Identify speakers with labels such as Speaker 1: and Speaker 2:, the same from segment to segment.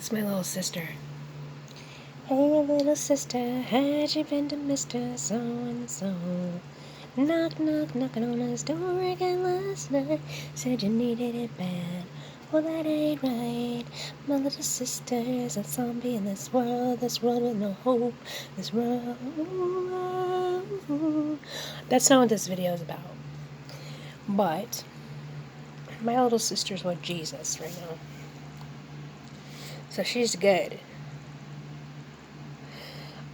Speaker 1: That's my little sister. Hey, little sister, had you been to Mr. So-and-so? Knock, knock, knocking on his door again last night. Said you needed it bad. Well, that ain't right. My little sister's a zombie in this world with no hope. This world. That's not what this video is about. But my little sister's with Jesus right now. So she's good.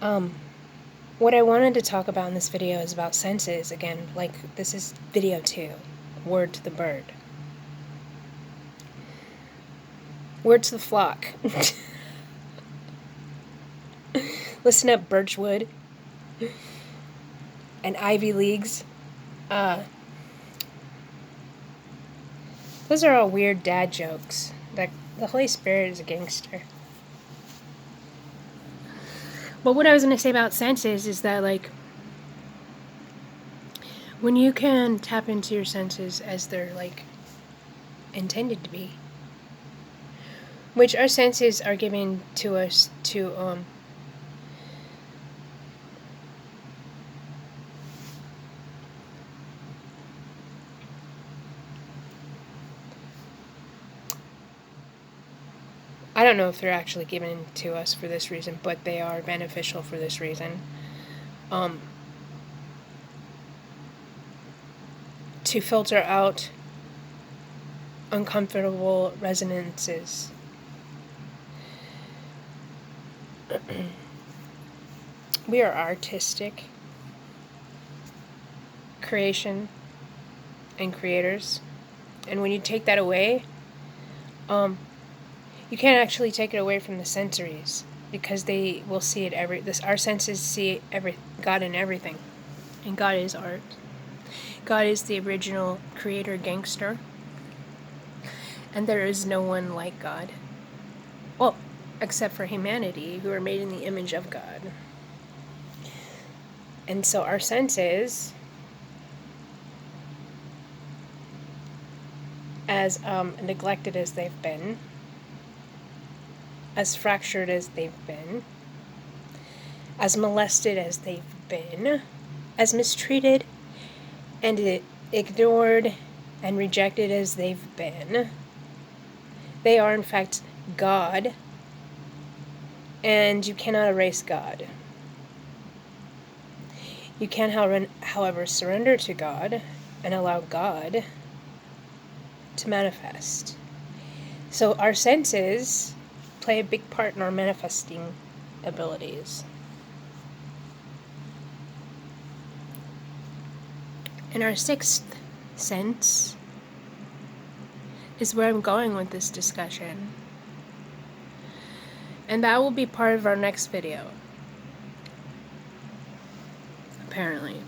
Speaker 1: What I wanted to talk about in this video is about senses. Again, like, this is video 2. Word to the bird. Word to the flock. Listen up, Birchwood. And Ivy Leagues. Those are all weird dad jokes. Like, the Holy Spirit is a gangster. But what I was going to say about senses is that, like, when you can tap into your senses as they're, like, intended to be, which our senses are given to us to, I don't know if they're actually given to us for this reason, but they are beneficial for this reason. To filter out uncomfortable resonances. We are artistic creation and creators, and when you take that away, you can't actually take it away from the sensories, because they will see it our senses see God in everything, and God is art. God is the original creator gangster, and there is no one like God. Well, except for humanity, who are made in the image of God. And so our senses, as neglected as they've been, as fractured as they've been, as molested as they've been, as mistreated and ignored and rejected as they've been, they are in fact God, and you cannot erase God. You can, however, surrender to God and allow God to manifest. So our senses play a big part in our manifesting abilities. And our sixth sense is where I'm going with this discussion. And that will be part of our next video, apparently.